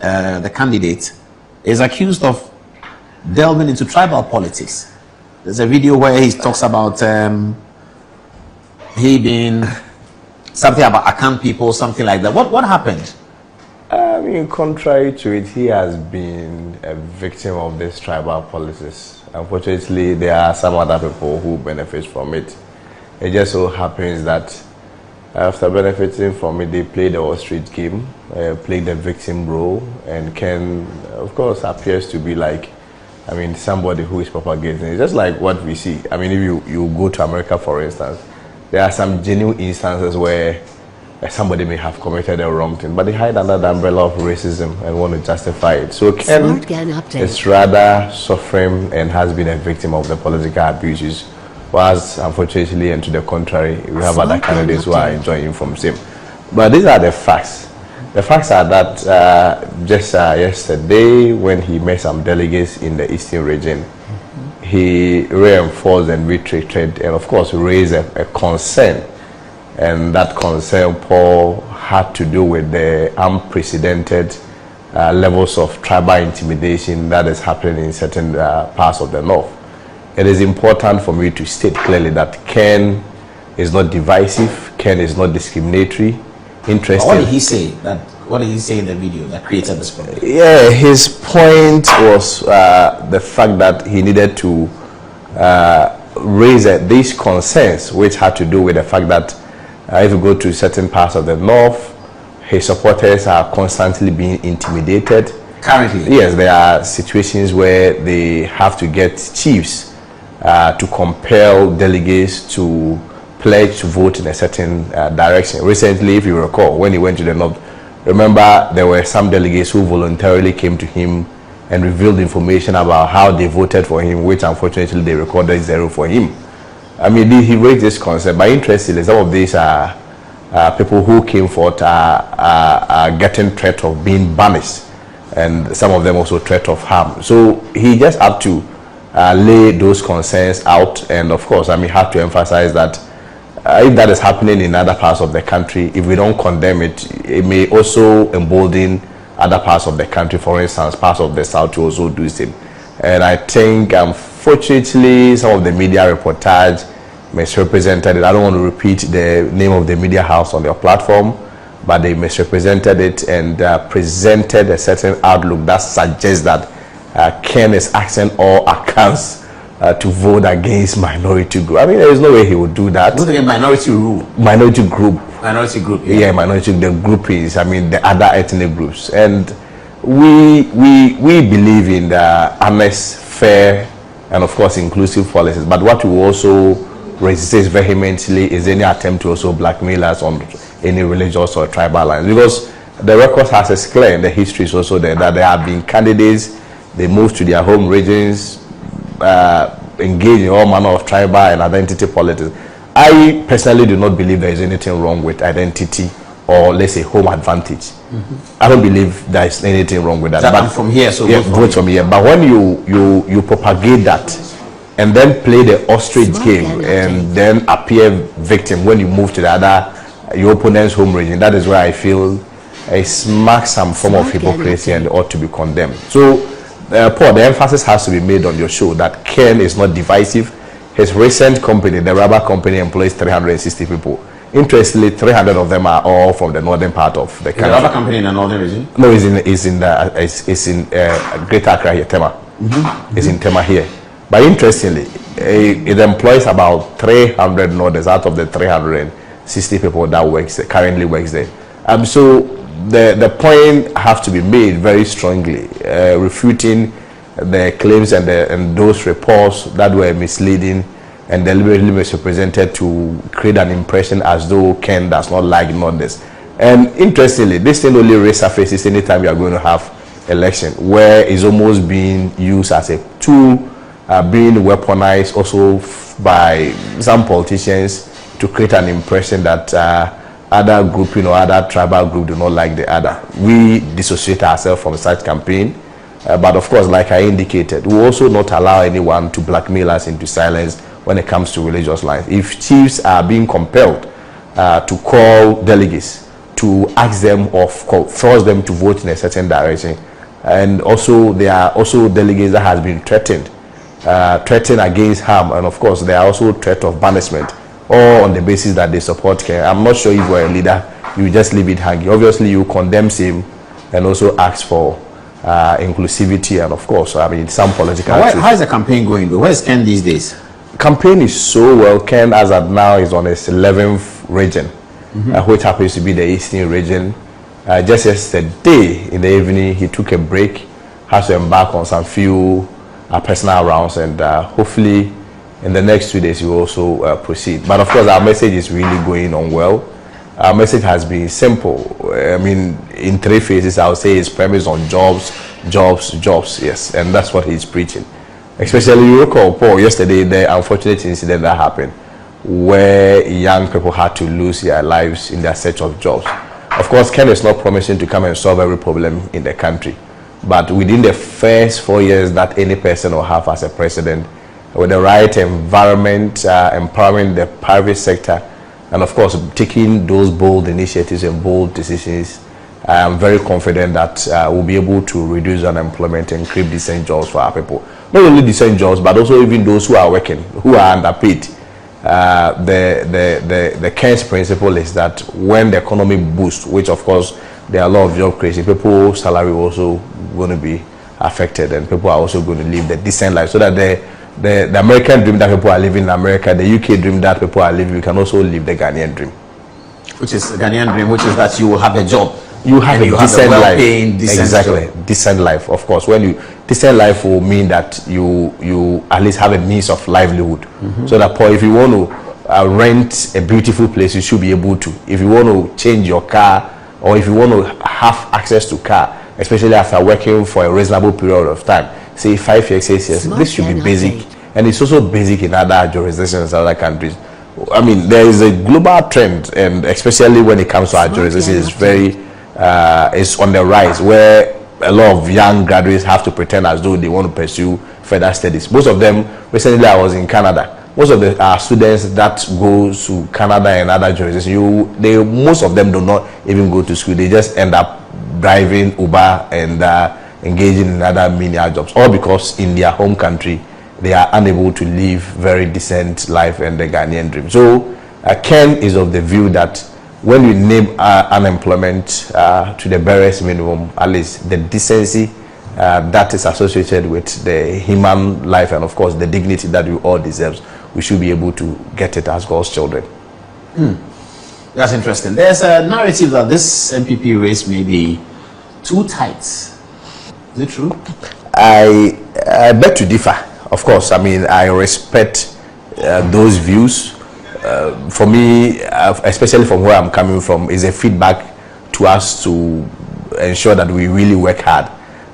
the candidate, is accused of delving into tribal politics. There's a video where he talks about he being something about Akan people, something like that. What happened? I mean, contrary to it, he has been a victim of this tribal politics. Unfortunately, there are some other people who benefit from it. It just so happens that after benefiting from it, they play the ostrich game, play the victim role, and Ken, of course, appears to be like, I mean, somebody who is propagating. It's just like what we see. I mean, if you go to America, for instance, there are some genuine instances where somebody may have committed a wrong thing, but they hide under the umbrella of racism and want to justify it. So Ken is rather suffering and has been a victim of the political abuses, whilst unfortunately and to the contrary, we have other candidates who are enjoying from same. But these are the facts. The facts are that just yesterday, when he met some delegates in the Eastern region, he reinforced and reiterated and of course raised a concern. And that concern, Paul, had to do with the unprecedented levels of tribal intimidation that is happening in certain parts of the north. It is important for me to state clearly that Ken is not divisive, Ken is not discriminatory. Interesting. What did he say? What did he say in the video that created this problem? Yeah, his point was the fact that he needed to raise these concerns, which had to do with the fact that if you go to certain parts of the north, his supporters are constantly being intimidated. Currently? Yes, there are situations where they have to get chiefs to compel delegates to pledge to vote in a certain direction. Recently, if you recall, when he went to the north, remember there were some delegates who voluntarily came to him and revealed information about how they voted for him, which unfortunately they recorded 0 for him. I mean, he raised this concept, but interestingly, some of these are people who came forth are getting threat of being banished, and some of them also threat of harm. So he just had to lay those concerns out, and of course, I mean, have to emphasize that if that is happening in other parts of the country, if we don't condemn it, it may also embolden other parts of the country, for instance, parts of the south to also do the same. And I think, unfortunately, some of the media reportage misrepresented it. I don't want to repeat the name of the media house on their platform, but they misrepresented it and presented a certain outlook that suggests that Ken is asking all accounts to vote against minority group. I mean, there is no way he would do that. Vote against minority rule. Minority group. Minority group. Yeah, minority. The groupings. I mean, the other ethnic groups. And we believe in the honest, fair, and of course inclusive policies. But what we also resist vehemently is any attempt to also blackmail us on any religious or tribal lines, because the record has explained, the history is also there, that there have been candidates, they moved to their home regions, engage in all manner of tribal and identity politics. I personally do not believe there is anything wrong with identity or, let's say, home advantage. I don't believe there is anything wrong with that. But from here, so yeah, vote from here. But when you propagate that and then play the ostrich game and then appear victim when you move to the other, your opponent's home region, that is where I feel it marks some form of hypocrisy and ought to be condemned. So, Paul, the emphasis has to be made on your show that Ken is not divisive. His recent company, the rubber company, employs 360 people. Interestingly, 300 of them are all from the northern part of the country. The rubber company in the northern region? No, it's in Greater Accra here, Tema. It's in Tema here. But interestingly, it employs about 300 northerners out of the 360 people that currently works there. So the point have to be made very strongly, refuting the claims and those reports that were misleading and deliberately misrepresented to create an impression as though Ken does not like Northerners. And interestingly, this thing only resurfaces anytime you are going to have election, where it's almost being used as a tool, being weaponized also by some politicians to create an impression that other group, other tribal group do not like the other. We dissociate ourselves from such campaign. But of course, like I indicated, we also not allow anyone to blackmail us into silence when it comes to religious lines. If chiefs are being compelled to call delegates to ask them or force them to vote in a certain direction. And also there are also delegates that has been threatened against harm, and of course there are also threat of banishment, all on the basis that they support Ken. I'm not sure if you're a leader, you just leave it hanging. Obviously you condemn him and also ask for inclusivity, and of course, I mean, some political. How is the campaign going? Where is Ken these days? Campaign is so well. Ken, as at now, is on his 11th region, which happens to be the Eastern region. Just yesterday in the evening, he took a break, has to embark on some few personal rounds, and hopefully in the next 2 days he will also proceed. But of course, our message is really going on well. Our message has been simple. I mean, in 3 phases, I would say it's premised on jobs, jobs, jobs. Yes, and that's what he's preaching. Especially, you recall, Paul, yesterday, the unfortunate incident that happened where young people had to lose their lives in their search of jobs. Of course, Ken is not promising to come and solve every problem in the country. But within the first 4 years that any person will have as a president, with the right environment, empowering the private sector, and of course, taking those bold initiatives and bold decisions, I am very confident that we'll be able to reduce unemployment and create decent jobs for our people. Not only decent jobs, but also even those who are working, who are underpaid. The Ken's principle is that when the economy boosts, which of course there are a lot of job creation, people's salary also going to be affected, and people are also going to live the decent life, so that the American dream that people are living in America, the UK dream that people are living, we can also live the Ghanaian dream. Which is the Ghanaian dream, which is that you will have a job. You have a decent life. Exactly, decent life. Of course, when you decent life will mean that you at least have a means of livelihood. So that, Paul, if you want to rent a beautiful place, you should be able to. If you want to change your car, or if you want to have access to car, especially after working for a reasonable period of time, say 5 years, 6 years, this should be basic. And it's also basic in other jurisdictions, other countries. I mean, there is a global trend, and especially when it comes to our jurisdiction, it's very is on the rise, where a lot of young graduates have to pretend as though they want to pursue further studies. Most of them, recently I was in Canada, most of the students that go to Canada and other jurisdictions, most of them do not even go to school. They just end up driving Uber and engaging in other menial jobs, all because in their home country they are unable to live very decent life and the Ghanaian dream. So Ken is of the view that when you name unemployment to the barest minimum, at least the decency that is associated with the human life, and of course the dignity that we all deserve, we should be able to get it as God's children. That's interesting. There's a narrative that this MPP race may be too tight. Is it true? I beg to differ. Of course, I mean, I respect those views. For me, especially from where I'm coming from, is a feedback to us to ensure that we really work hard.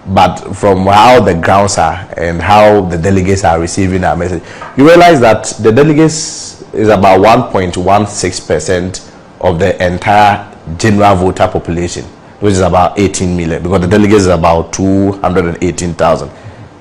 But from how the grounds are and how the delegates are receiving our message, you realize that the delegates is about 1.16% of the entire general voter population, which is about 18 million, because the delegates is about 218,000.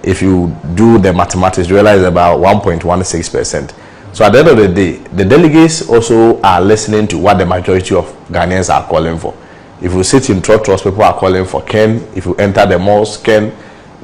If you do the mathematics, you realize about 1.16%. So at the end of the day, the delegates also are listening to what the majority of Ghanaians are calling for. If you sit in trust, people are calling for Ken. If you enter the malls, Ken.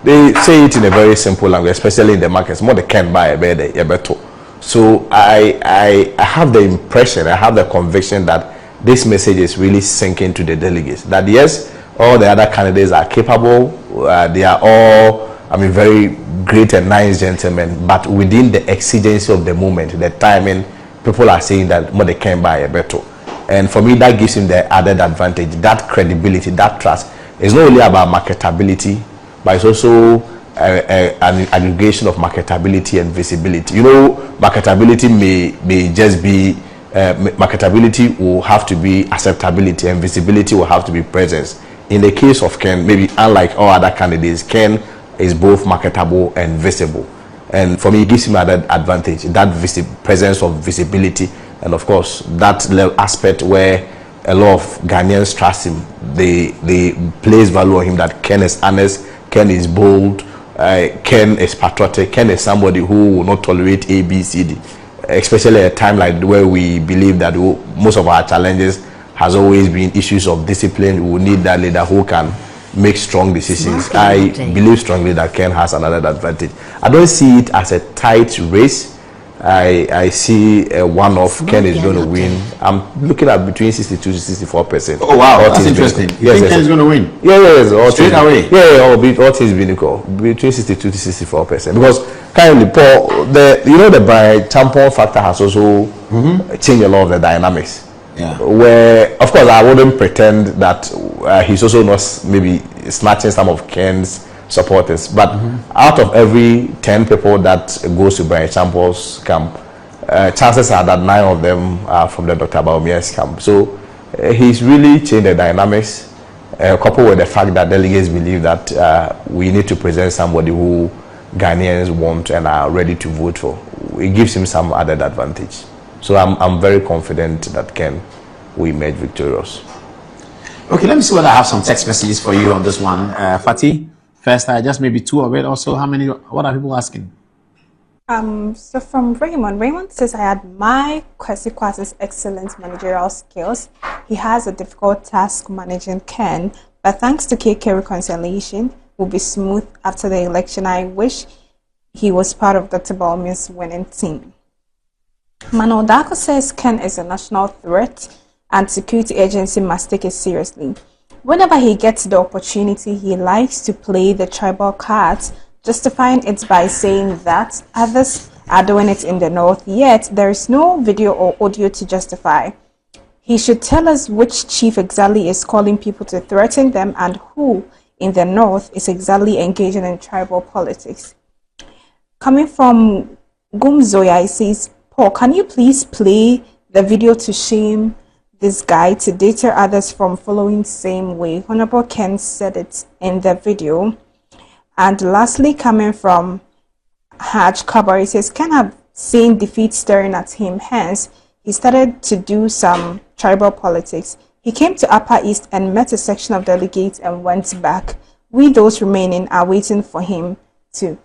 They say it in a very simple language, especially in the markets. More the Ken buy a better, a better. So I have the impression, I have the conviction that this message is really sinking to the delegates. That yes, all the other candidates are capable. They are all, I mean, very great and nice gentlemen. But within the exigency of the moment, the timing, people are saying that more they can buy a better. And for me, that gives him the added advantage, that credibility, that trust. It's not only about marketability, but it's also an aggregation of marketability and visibility. You know, marketability may just be, marketability will have to be acceptability, and visibility will have to be presence. In the case of Ken, maybe unlike all other candidates, Ken is both marketable and visible. And for me, it gives him that advantage, that presence of visibility. And of course, that aspect where a lot of Ghanaians trust him, they place value on him, that Ken is honest, Ken is bold, Ken is patriotic, Ken is somebody who will not tolerate A, B, C, D. Especially at a time like where we believe that most of our challenges has always been issues of discipline. We need that leader who can make strong decisions. I believe strongly that Ken has another advantage. I don't see it as a tight race. I see one of Ken is going to win. I'm looking at between 62 to 64%. Oh wow, that's interesting. You think Ken is going to win? Yes. Straight away. All things being equal, between 62 to 64%. Because currently, Paul, the by tampon factor has also changed a lot of the dynamics. Yeah. Where, of course, I wouldn't pretend that he's also not maybe snatching some of Ken's supporters, but out of every 10 people that goes to Brian Champo's camp, chances are that 9 of them are from the Dr. Bawumia's camp. So he's really changed the dynamics, coupled with the fact that delegates believe that we need to present somebody who Ghanaians want and are ready to vote for. It gives him some added advantage. So I'm very confident that Ken will emerge victorious. Okay, let me see whether I have some text messages for you on this one. Fatih, first, just maybe 2 of it also. How many? What are people asking? So from Raymond says, I admire Kwesi Kwarteng's excellent managerial skills. He has a difficult task managing Ken, but thanks to KK reconciliation, will be smooth after the election. I wish he was part of Dr. Bawumia's winning team. Manuel Darko says Ken is a national threat and security agency must take it seriously. Whenever he gets the opportunity, he likes to play the tribal cards, justifying it by saying that others are doing it in the north, yet there is no video or audio to justify. He should tell us which chief exactly is calling people to threaten them and who in the north is exactly engaging in tribal politics. Coming from Gumzoya, he says, Paul, can you please play the video to shame this guy to deter others from following same way? Honorable Ken said it in the video. And lastly, coming from Haj Kabar, he says, Ken have seen defeat staring at him, hence he started to do some tribal politics. He came to Upper East and met a section of delegates and went back. We, those remaining, are waiting for him to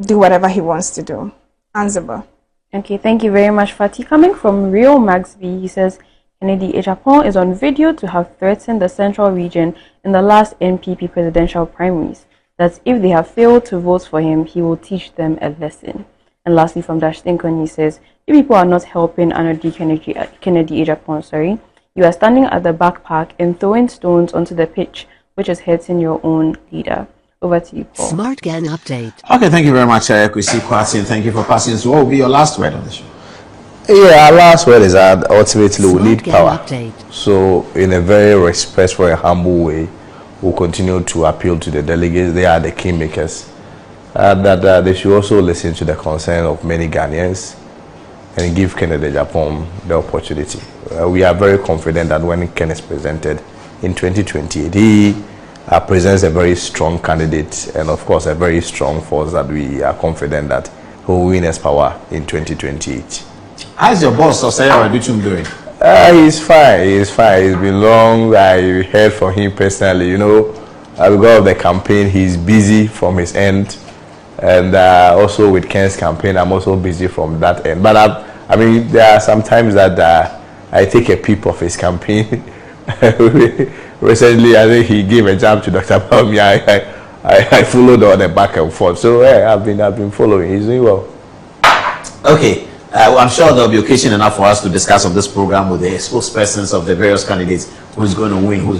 do whatever he wants to do. Anzaba. Okay, thank you very much, Fatih. Coming from Rio Maxby, he says, Kennedy Ejapon is on video to have threatened the central region in the last NPP presidential primaries. That if they have failed to vote for him, he will teach them a lesson. And lastly, from Dash Thinkon, he says, you people are not helping Anodi Kennedy Ejapon, You are standing at the back park and throwing stones onto the pitch, which is hurting your own leader. Over to you, Paul. Smart Gang update. Okay, thank you very much, Kwesi Kwarteng. Thank you for passing. So what will be your last word on the show? Yeah, our last word is that ultimately we need power. Update. So in a very respectful and humble way, we'll continue to appeal to the delegates. They are the kingmakers. That they should also listen to the concern of many Ghanaians and give Kennedy Ejapon the opportunity. We are very confident that when Ken is presented in 2028, he presents a very strong candidate and of course a very strong force that we are confident that he will win as power in 2028. How's your boss, Osaya Oduchum, doing? He's fine. It's been long. I heard from him personally, because of the campaign, he's busy from his end. And also with Ken's campaign, I'm also busy from that end. But I mean, there are some times that I take a peep of his campaign. Recently, I think he gave a jab to Dr. Bawumia. I followed on the back and forth. So I've been following. He's doing well. Okay. I'm sure there will be occasion enough for us to discuss on this program with the spokespersons of the various candidates who's going to win, who's